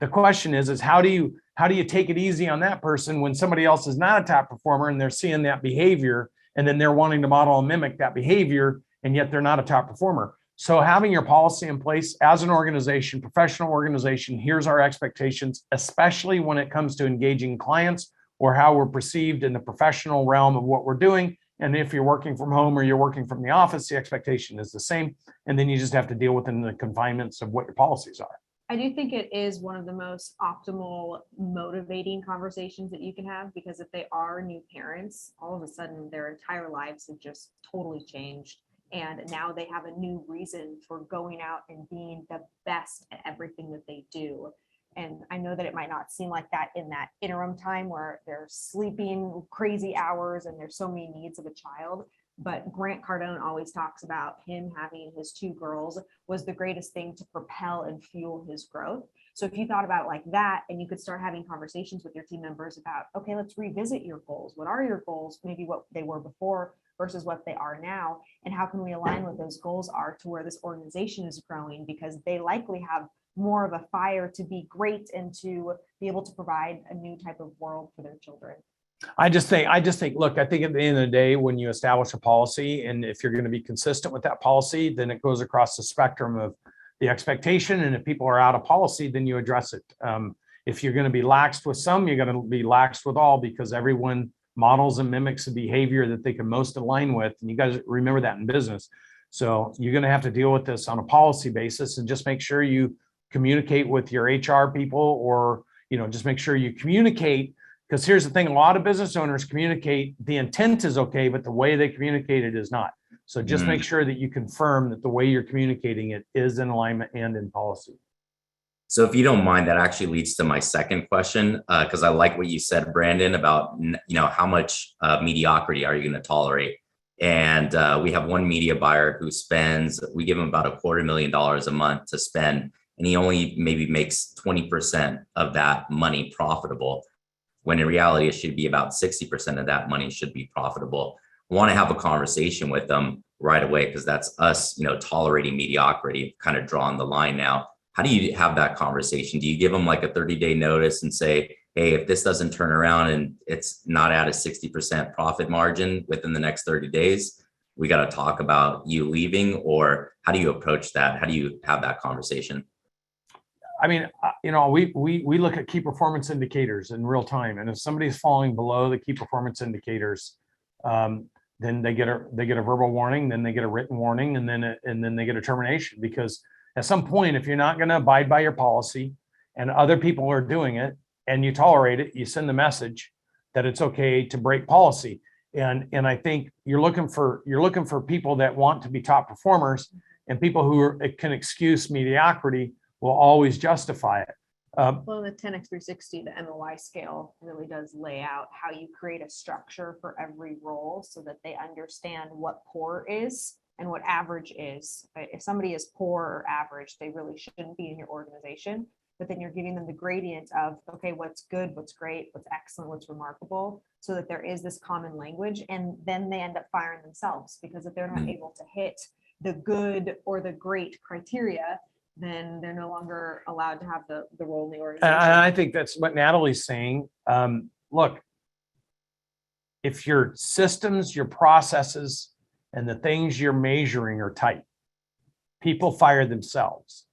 the question is how do you take it easy on that person when somebody else is not a top performer and they're seeing that behavior, and then they're wanting to model and mimic that behavior, and yet they're not a top performer. So having your policy in place as an organization, professional organization, here's our expectations, especially when it comes to engaging clients or how we're perceived in the professional realm of what we're doing, And if you're working from home or you're working from the office, the expectation is the same. And then you just have to deal within the confinements of what your policies are. I do think it is one of the most optimal motivating conversations that you can have, because if they are new parents, all of a sudden their entire lives have just totally changed. And now they have a new reason for going out and being the best at everything that they do. And I know that it might not seem like that in that interim time where they're sleeping crazy hours and there's so many needs of a child. But Grant Cardone always talks about him having his 2 girls was the greatest thing to propel and fuel his growth. So if you thought about it like that, and you could start having conversations with your team members about, okay, let's revisit your goals. What are your goals? Maybe what they were before versus what they are now. And how can we align what those goals are to where this organization is growing? Because they likely have more of a fire to be great and to be able to provide a new type of world for their children. I just think, look, I think at the end of the day, when you establish a policy, and if you're going to be consistent with that policy, then it goes across the spectrum of the expectation. And if people are out of policy, then you address it. If you're going to be laxed with some, you're going to be laxed with all, because everyone models and mimics the behavior that they can most align with. And you guys remember that in business. So you're going to have to deal with this on a policy basis, and just make sure you communicate with your HR people, or, just make sure you communicate. Because here's the thing, a lot of business owners communicate, the intent is okay, but the way they communicate it is not. So just make sure that you confirm that the way you're communicating it is in alignment and in policy. So if you don't mind, that actually leads to my second question, because I like what you said, Brandon, about, how much mediocrity are you going to tolerate? And we have one media buyer who we give him about $250,000 a month to spend, and he only maybe makes 20% of that money profitable, when in reality, it should be about 60% of that money should be profitable. I want to have a conversation with them right away, because that's us, tolerating mediocrity, kind of drawing the line now. How do you have that conversation? Do you give them like a 30-day notice and say, hey, if this doesn't turn around and it's not at a 60% profit margin within the next 30 days, we got to talk about you leaving? Or how do you approach that? How do you have that conversation? I mean, we look at key performance indicators in real time, and if somebody's falling below the key performance indicators, then they get a verbal warning, then they get a written warning, and then they get a termination. Because at some point, if you're not going to abide by your policy, and other people are doing it, and you tolerate it, you send the message that it's okay to break policy. And I think you're looking for people that want to be top performers, and people who can excuse mediocrity will always justify it. Well, the 10x360, the MOI scale really does lay out how you create a structure for every role so that they understand what poor is and what average is. If somebody is poor or average, they really shouldn't be in your organization. But then you're giving them the gradient of, okay, what's good, what's great, what's excellent, what's remarkable, so that there is this common language. And then they end up firing themselves, because if they're not able to hit the good or the great criteria, then they're no longer allowed to have the role in the organization. And I think that's what Natalie's saying. Look, if your systems, your processes, and the things you're measuring are tight, people fire themselves.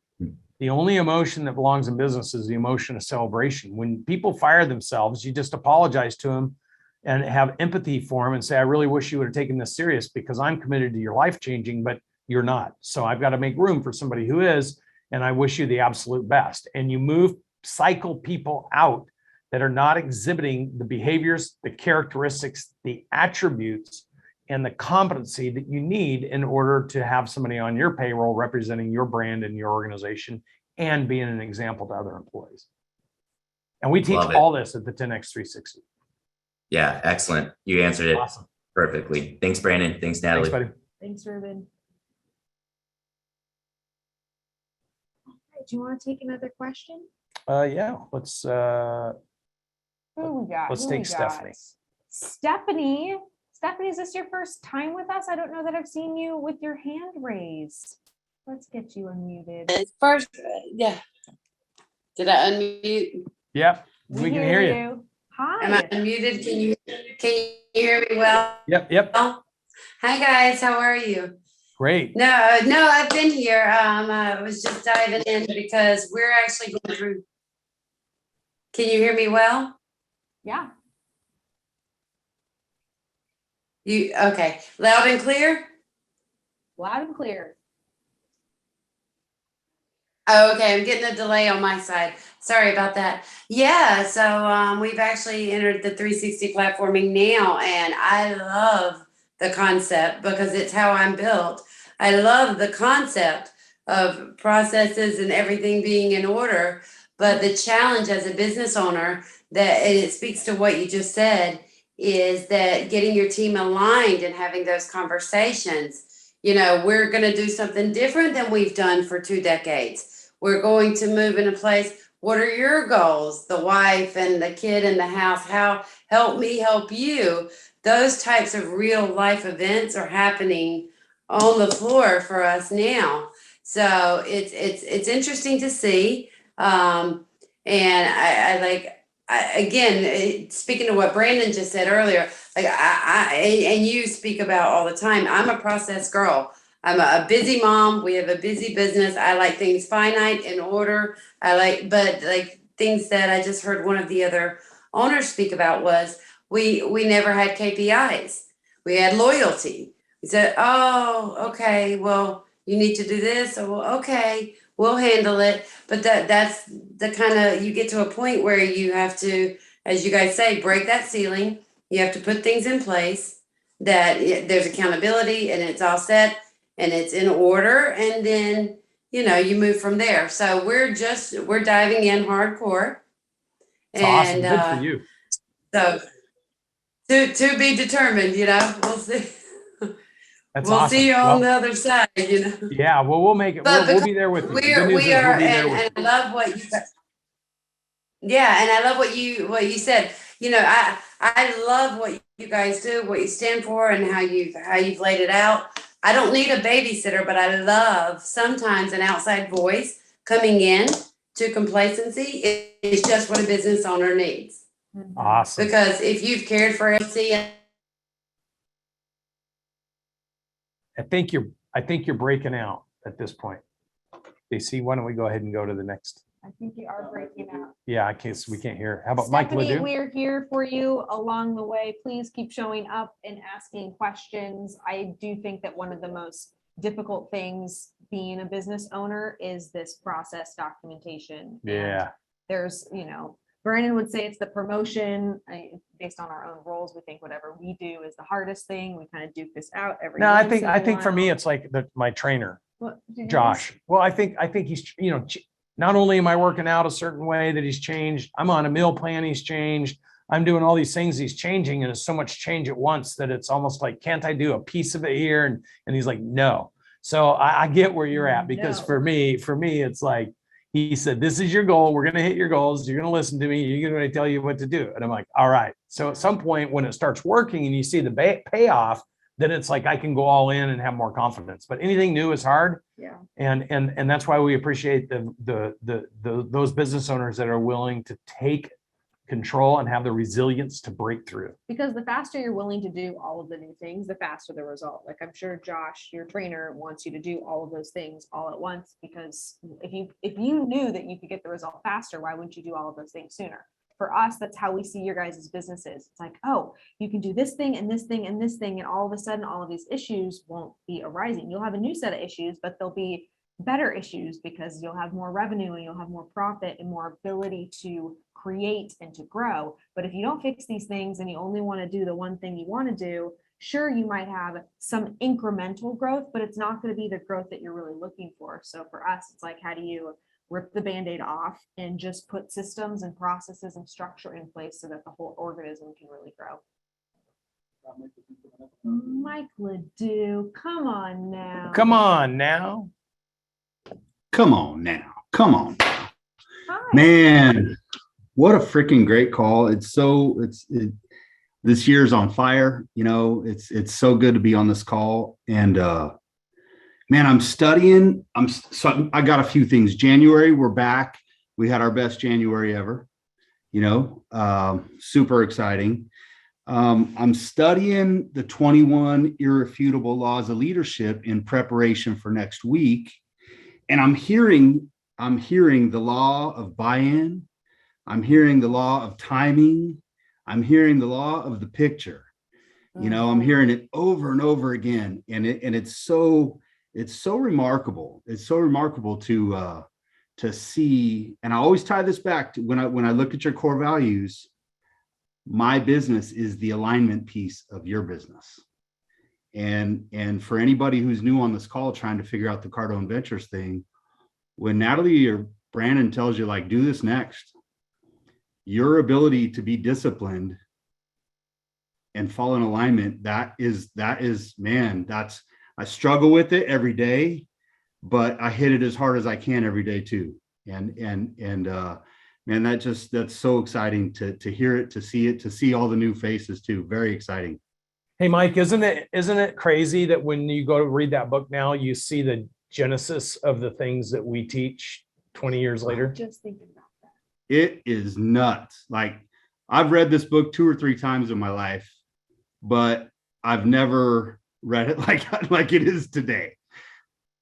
The only emotion that belongs in business is the emotion of celebration. When people fire themselves, you just apologize to them and have empathy for them and say, I really wish you would have taken this serious, because I'm committed to your life changing, but you're not. So I've got to make room for somebody who is, and I wish you the absolute best. And you cycle people out that are not exhibiting the behaviors, the characteristics, the attributes, and the competency that you need in order to have somebody on your payroll representing your brand and your organization and being an example to other employees. And we teach all this at the 10x360. Yeah, excellent. You answered it perfectly. Thanks, Brandon. Thanks, Natalie. Thanks, buddy. Thanks, Ruben. Do you want to take another question? Yeah, let's Who we got? let's Who take we got? Stephanie. Stephanie, is this your first time with us? I don't know that I've seen you with your hand raised. Let's get you unmuted. First, yeah. Did I unmute? Yep, we can hear you. Hi. Am I unmuted? Can you hear me well? Yep. Hi guys, how are you? Great. No, I've been here. I was just diving in because we're actually going through. Can you hear me well? Yeah. Okay, loud and clear? Loud and clear. Oh, okay, I'm getting a delay on my side. Sorry about that. Yeah, so we've actually entered the 360 platforming now, and I love the concept because it's how I'm built. I love the concept of processes and everything being in order, but the challenge as a business owner, that and it speaks to what you just said, is that getting your team aligned and having those conversations. You know, we're going to do something different than we've done for 2 decades. We're going to move in a place. What are your goals? The wife and the kid in the house. How help me help you? Those types of real life events are happening on the floor for us now. So it's interesting to see. And I like again speaking to what Brandon just said earlier. Like and you speak about all the time. I'm a process girl. I'm a busy mom. We have a busy business. I like things finite in order. But like things that I just heard one of the other owners speak about was we never had KPIs. We had loyalty. We said, oh, okay, well, you need to do this. Oh, well, okay, we'll handle it. But that's the kind of, you get to a point where you have to, as you guys say, break that ceiling. You have to put things in place that there's accountability and it's all set and it's in order, and then you move from there. So we're diving in hardcore. It's awesome. Good for you. So to be determined, we'll see. That's we'll awesome. see you on the other side, Yeah, well, we'll make it. We'll be there with you. The good news is we'll be there with you. I love what you said. Yeah, and I love what you said. I love what you guys do, what you stand for, and how you've laid it out. I don't need a babysitter, but I love sometimes an outside voice coming in to complacency. It's just what a business owner needs. Awesome. Because if you've cared for LC, I think you're breaking out at this point. DC, why don't we go ahead and go to the next? I think you are breaking out. Yeah, we can't hear. How about Mike Stephanie, Ledoux? we're here for you along the way. Please keep showing up and asking questions. I do think that one of the most difficult things being a business owner is this process documentation. Yeah. And there's, Brandon would say it's the promotion. Based on our own roles, we think whatever we do is the hardest thing. We kind of duke this out every. No, I think for me it's like my trainer, Josh. Well, I think he's not only am I working out a certain way that he's changed, I'm on a meal plan he's changed. I'm doing all these things he's changing, and it's so much change at once that it's almost like, can't I do a piece of it here? And he's like, no. So I get where you're at, because for me, it's like, he said, this is your goal. We're going to hit your goals. You're going to listen to me. You're going to tell you what to do. And I'm like, all right. So at some point when it starts working and you see the payoff, then it's like, I can go all in and have more confidence. But anything new is hard. Yeah. And that's why we appreciate those business owners that are willing to take control and have the resilience to break through. Because the faster you're willing to do all of the new things, the faster the result. Like, I'm sure Josh, your trainer, wants you to do all of those things all at once, because if you knew that you could get the result faster, why wouldn't you do all of those things sooner? For us, that's how we see your guys' businesses. It's like, oh, you can do this thing and this thing and this thing, and all of a sudden all of these issues won't be arising. You'll have a new set of issues, but they'll be better issues because you'll have more revenue and you'll have more profit and more ability to create and to grow. But if you don't fix these things and you only want to do the one thing you want to do, sure, you might have some incremental growth, but it's not going to be the growth that you're really looking for. So for us, it's like, how do you rip the Band-Aid off and just put systems and processes and structure in place so that the whole organism can really grow? Mike Ledoux, come on now. Come on now. Come on now. Come on. Hi. Man, what a freaking great call. This year's on fire. It's so good to be on this call. And man, I'm studying. I got a few things. January, we're back. We had our best January ever. Super exciting. I'm studying the 21 irrefutable laws of leadership in preparation for next week. And I'm hearing the law of buy-in. I'm hearing the law of timing. I'm hearing the law of the picture. You know, I'm hearing it over and over again, and it's so remarkable. It's so remarkable to see. And I always tie this back to when I look at your core values. My business is the alignment piece of your business. And for anybody who's new on this call trying to figure out the Cardone Ventures thing, when Natalie or Brandon tells you, like, do this next, your ability to be disciplined and fall in alignment, that is, man, I struggle with it every day, but I hit it as hard as I can every day too. And man, that's so exciting to hear it, to see all the new faces too. Very exciting. Hey, Mike, isn't it crazy that when you go to read that book now, you see the genesis of the things that we teach 20 years later? Just thinking about that. It is nuts. Like, I've read this book 2 or 3 times in my life, but I've never read it like it is today.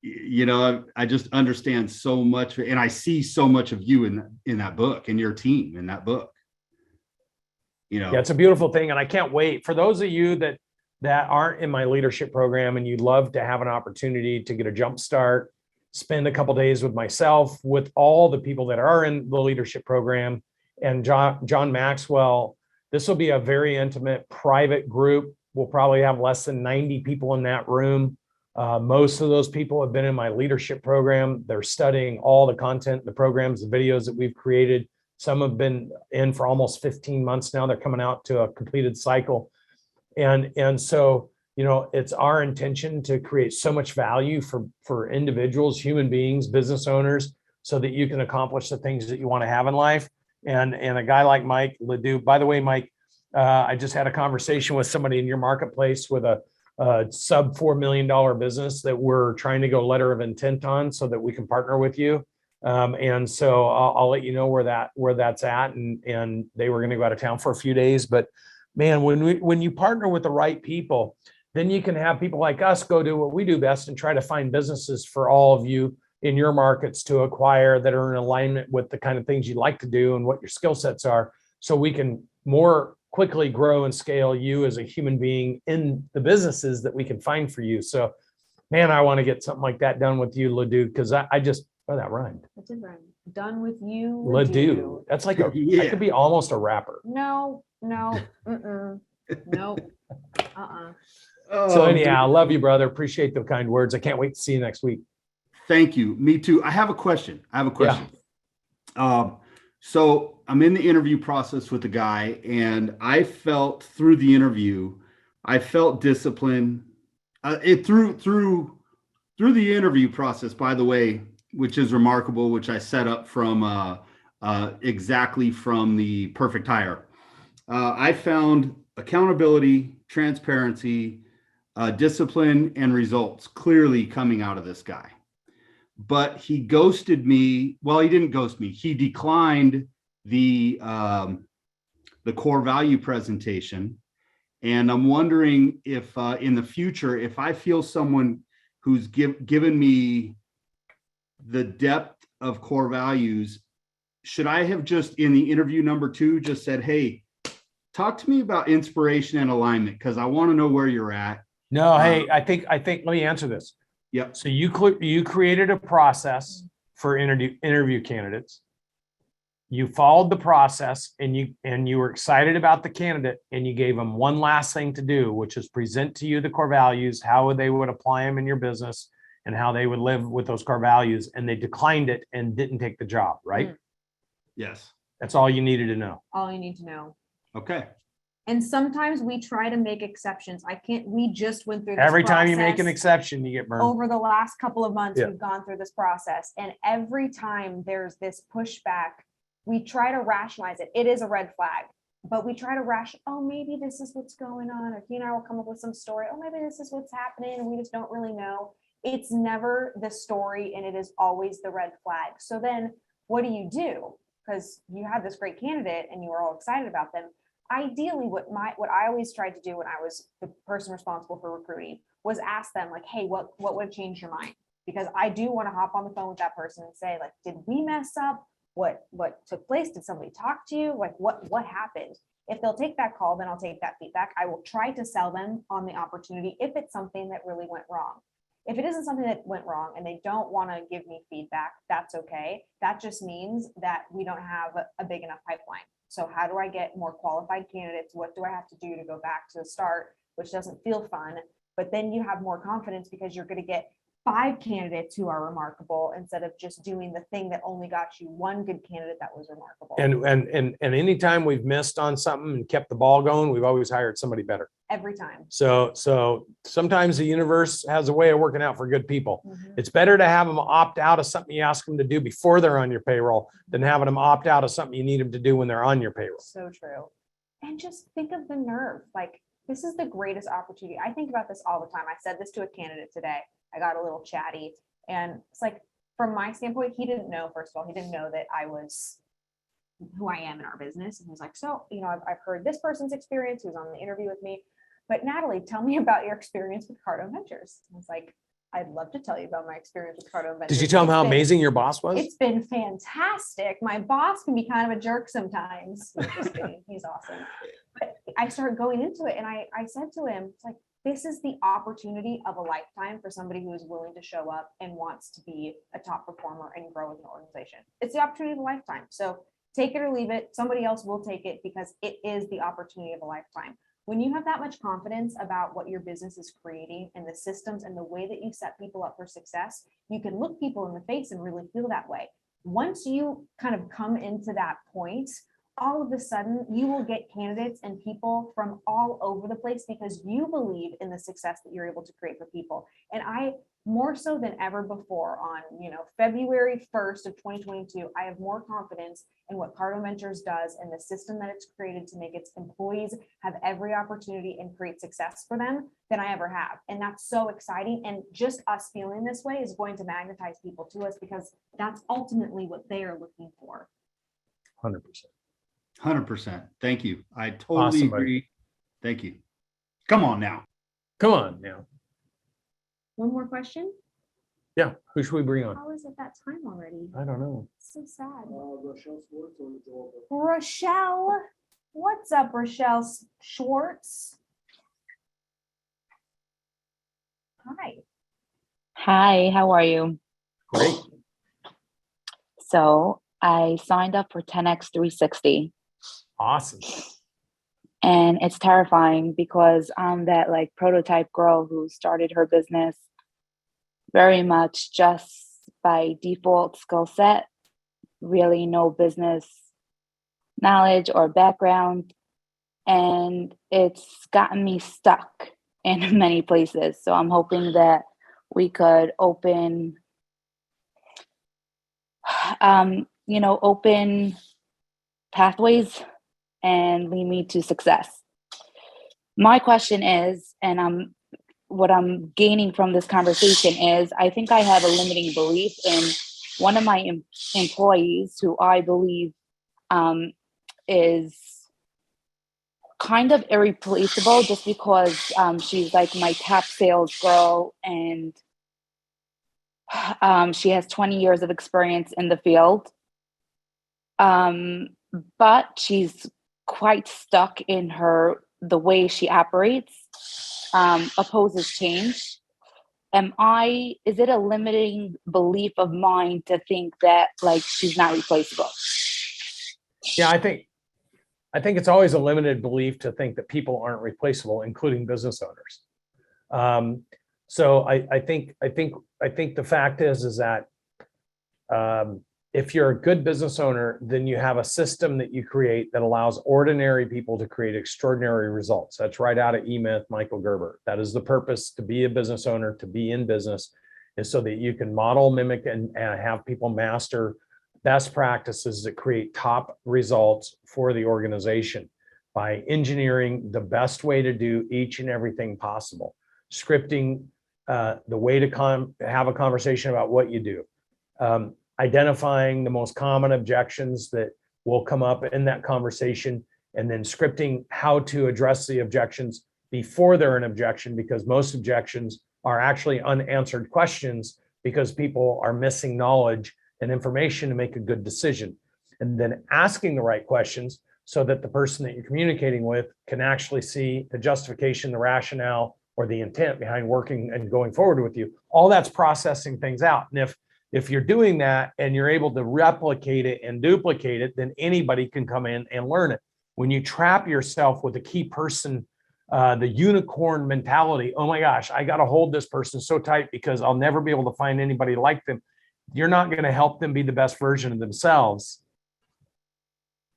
You know, I just understand so much, and I see so much of you in that book, and your team in that book. You know, Yeah, it's a beautiful thing, and I can't wait for those of you that aren't in my leadership program and you'd love to have an opportunity to get a jump start, spend a couple days with myself, with all the people that are in the leadership program, and John Maxwell. This will be a very intimate, private group. We'll probably have less than 90 people in that room. Most of those people have been in my leadership program. They're studying all the content, the programs, the videos that we've created. Some have been in for almost 15 months now. They're coming out to a completed cycle. And so, you know, it's our intention to create so much value for individuals, human beings, business owners, so that you can accomplish the things that you want to have in life. And a guy like Mike Ledoux, by the way, Mike, I just had a conversation with somebody in your marketplace with a sub $4 million business that we're trying to go letter of intent on so that we can partner with you. And so I'll let you know where that's at. And they were going to go out of town for a few days, but man, when you partner with the right people, then you can have people like us go do what we do best and try to find businesses for all of you in your markets to acquire that are in alignment with the kind of things you like to do and what your skill sets are, so we can more quickly grow and scale you as a human being in the businesses that we can find for you. So, man, I want to get something like that done with you, Ledoux, because I just, oh, that rhymed. That did rhyme. Done with you, Ledoux. That's like that could be almost a rapper. No, no, nope. So anyhow, I love you, brother. Appreciate the kind words. I can't wait to see you next week. Thank you. Me too. I have a question. So I'm in the interview process with the guy, and I felt through the interview, I felt discipline. Through the interview process, by the way, which is remarkable, which I set up from exactly from the Perfect Hire. I found accountability, transparency, discipline, and results clearly coming out of this guy. But he ghosted me. Well, he didn't ghost me. He declined the core value presentation. And I'm wondering if in the future, if I feel someone who's given me the depth of core values, should I have just in the interview number 2 just said, hey, talk to me about inspiration and alignment, because I want to know where you're at. No, hey, I think let me answer this. Yep. So you created a process for interview candidates. You followed the process, and you were excited about the candidate, and you gave them one last thing to do, which is present to you the core values, how they would apply them in your business, and how they would live with those core values. And they declined it and didn't take the job, right? Yes. That's all you needed to know. All you need to know. Okay. And sometimes we try to make exceptions. We just went through this Every time you make an process. exception, you get burned. Over the last couple of months, Yeah. we've gone through this process. And every time there's this pushback, we try to rationalize it. It is a red flag, but we try to oh, maybe this is what's going on. Or he and I will come up with some story. Oh, maybe this is what's happening, and we just don't really know. It's never the story, and it is always the red flag. So then what do? Because you had this great candidate and you were all excited about them. Ideally, what I always tried to do when I was the person responsible for recruiting was ask them, like, hey, what would change your mind? Because I do want to hop on the phone with that person and say, like, did we mess up? What took place? Did somebody talk to you? Like, what happened? If they'll take that call, then I'll take that feedback. I will try to sell them on the opportunity if it's something that really went wrong. If it isn't something that went wrong and they don't want to give me feedback, that's okay. That just means that we don't have a big enough pipeline. So how do I get more qualified candidates? What do I have to do to go back to the start, which doesn't feel fun, but then you have more confidence because you're going to get 5 candidates who are remarkable instead of just doing the thing that only got you 1 good candidate that was remarkable. And anytime we've missed on something and kept the ball going, we've always hired somebody better. Every time. So sometimes the universe has a way of working out for good people. Mhm. It's better to have them opt out of something you ask them to do before they're on your payroll than having them opt out of something you need them to do when they're on your payroll. So true. And just think of the nerve. Like, this is the greatest opportunity. I think about this all the time. I said this to a candidate today. I got a little chatty, and it's like, from my standpoint, he didn't know, first of all, he didn't know that I was who I am in our business. And he was like, so, I've heard this person's experience who's on the interview with me, but Natalie, tell me about your experience with Cardo Ventures. I was like, I'd love to tell you about my experience with Cardo Ventures. Did you tell them It's how been- amazing your boss was? It's been fantastic. My boss can be kind of a jerk sometimes. Just kidding. He's awesome. But I started going into it, and I said to him, it's like, this is the opportunity of a lifetime for somebody who is willing to show up and wants to be a top performer and grow with an organization. It's the opportunity of a lifetime. So take it or leave it. Somebody else will take it because it is the opportunity of a lifetime. When you have that much confidence about what your business is creating and the systems and the way that you set people up for success, you can look people in the face and really feel that way. Once you kind of come into that point, all of a sudden you will get candidates and people from all over the place because you believe in the success that you're able to create for people. And I, more so than ever before, on February 1st of 2022, I have more confidence in what Cardo Ventures does and the system that it's created to make its employees have every opportunity and create success for them than I ever have. And that's so exciting. And just us feeling this way is going to magnetize people to us because that's ultimately what they are looking for. 100%. 100%. Thank you. I totally Awesome, buddy. agree. Thank you. Come on now. Come on now. One more question. Yeah. Who should we bring on? How is it that time already? I don't know. So sad. Rochelle, what's up, Rochelle Schwartz? Hi. Hi, how are you? Great. So I signed up for 10X 360 Awesome. and it's terrifying because I'm that like prototype girl who started her business very much just by default skill set, really no business knowledge or background. And it's gotten me stuck in many places. So I'm hoping that we could open open pathways and lead me to success. My question is, and what I'm gaining from this conversation is, I think I have a limiting belief in one of my employees who I believe is kind of irreplaceable just because she's like my top sales girl and she has 20 years of experience in the field. But she's quite stuck in the way she operates, opposes change. Is it a limiting belief of mine to think that like she's not replaceable? Yeah, I think it's always a limited belief to think that people aren't replaceable, including business owners. So I think the fact is that if you're a good business owner, then you have a system that you create that allows ordinary people to create extraordinary results. That's right out of E-Myth, Michael Gerber. That is the purpose to be a business owner, to be in business, is so that you can model, mimic, and have people master best practices that create top results for the organization by engineering the best way to do each and everything possible, scripting the way to have a conversation about what you do, identifying the most common objections that will come up in that conversation, and then scripting how to address the objections before they're an objection, because most objections are actually unanswered questions because people are missing knowledge and information to make a good decision. And then asking the right questions so that the person that you're communicating with can actually see the justification, the rationale, or the intent behind working and going forward with you. All that's processing things out. And if you're doing that and you're able to replicate it and duplicate it, then anybody can come in and learn it. When you trap yourself with a key person, the unicorn mentality, oh my gosh, I got to hold this person so tight because I'll never be able to find anybody like them. You're not going to help them be the best version of themselves.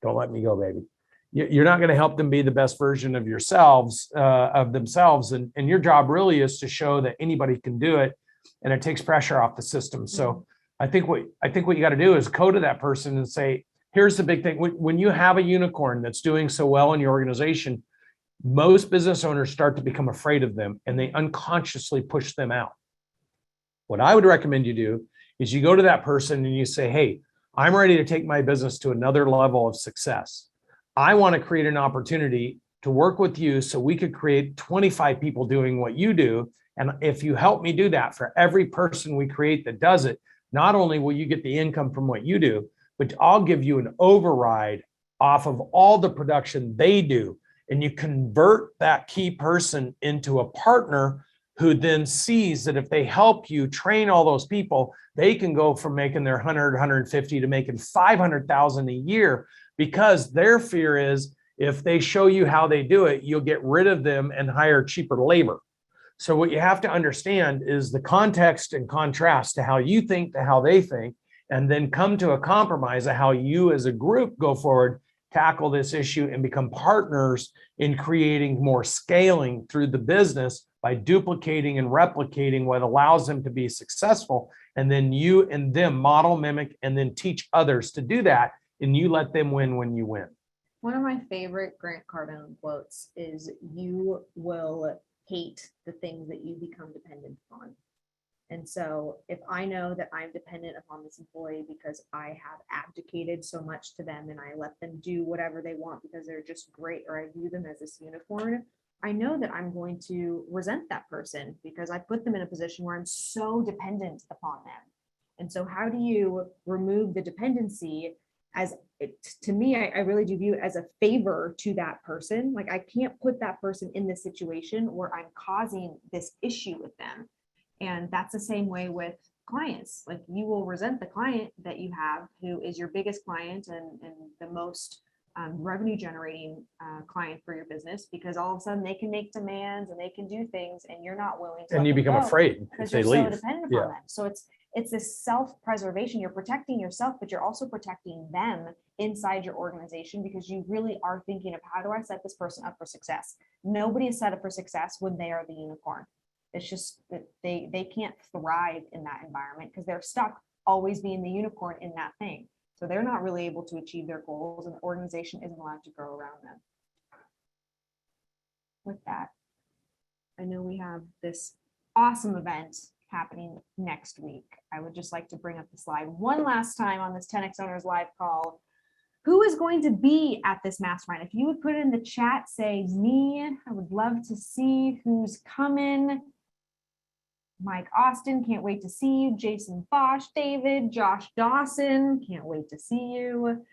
Don't let me go, baby. You're not going to help them be the best version of yourselves, of themselves. And your job really is to show that anybody can do it. And it takes pressure off the system. So I think what you got to do is go to that person and say, here's the big thing. When you have a unicorn that's doing so well in your organization, most business owners start to become afraid of them and they unconsciously push them out. What I would recommend you do is you go to that person and you say, hey, I'm ready to take my business to another level of success. I want to create an opportunity to work with you so we could create 25 people doing what you do. And if you help me do that, for every person we create that does it, not only will you get the income from what you do, but I'll give you an override off of all the production they do. And you convert that key person into a partner who then sees that if they help you train all those people, they can go from making their 100, 150 to making 500,000 a year, because their fear is if they show you how they do it, you'll get rid of them and hire cheaper labor. So what you have to understand is the context and contrast to how you think to how they think, and then come to a compromise of how you as a group go forward, tackle this issue and become partners in creating more scaling through the business by duplicating and replicating what allows them to be successful. And then you and them model, mimic, and then teach others to do that. And you let them win when you win. One of my favorite Grant Cardone quotes is, you will hate the things that you become dependent on. And so if I know that I'm dependent upon this employee because I have abdicated so much to them and I let them do whatever they want because they're just great, or I view them as this unicorn, I know that I'm going to resent that person because I put them in a position where I'm so dependent upon them. And so how do you remove the dependency? As it, to me, I really do view it as a favor to that person. Like, I can't put that person in this situation where I'm causing this issue with them. And that's the same way with clients. Like, you will resent the client that you have who is your biggest client and the most revenue generating client for your business, because all of a sudden they can make demands and they can do things and you're not willing to. And you become afraid if they leave. So dependent on them. So it's this self-preservation. You're protecting yourself, but you're also protecting them inside your organization, because you really are thinking of, how do I set this person up for success? Nobody is set up for success when they are the unicorn. It's just that they can't thrive in that environment because they're stuck always being the unicorn in that thing. So they're not really able to achieve their goals, and the organization isn't allowed to grow around them. With that, I know we have this awesome event happening next week. I would just like to bring up the slide one last time on this 10X Owners live call. Who is going to be at this mastermind? If you would put it in the chat, say me. I would love to see who's coming. Mike Austin, can't wait to see you. Jason Bosch, David, Josh Dawson, can't wait to see you.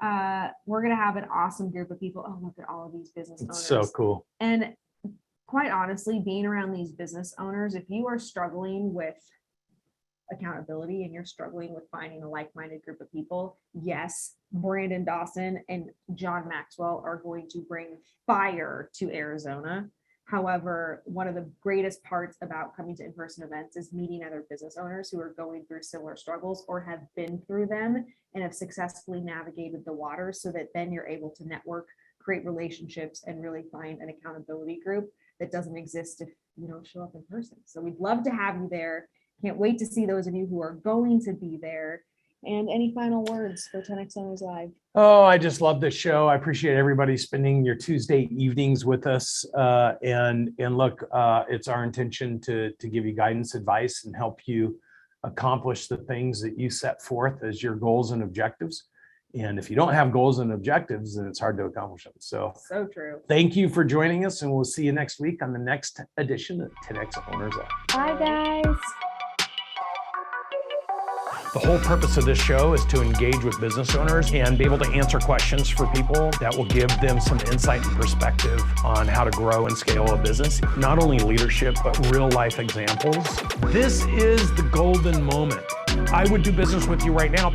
We're going to have an awesome group of people. Oh, look at all of these business owners. It's so cool. And quite honestly, being around these business owners, if you are struggling with accountability and you're struggling with finding a like-minded group of people, yes, Brandon Dawson and John Maxwell are going to bring fire to Arizona. However, one of the greatest parts about coming to in-person events is meeting other business owners who are going through similar struggles or have been through them and have successfully navigated the waters, so that then you're able to network, create relationships, and really find an accountability group that doesn't exist if you don't show up in person. So we'd love to have you there. Can't wait to see those of you who are going to be there. And any final words for 10X Owners Live? Oh, I just love this show. I appreciate everybody spending your Tuesday evenings with us. And look, it's our intention to give you guidance, advice, and help you accomplish the things that you set forth as your goals and objectives. And if you don't have goals and objectives, then it's hard to accomplish them. So true. Thank you for joining us, and we'll see you next week on the next edition of 10X Owners Live. Bye, guys. The whole purpose of this show is to engage with business owners and be able to answer questions for people that will give them some insight and perspective on how to grow and scale a business. Not only leadership, but real life examples. This is the golden moment. I would do business with you right now.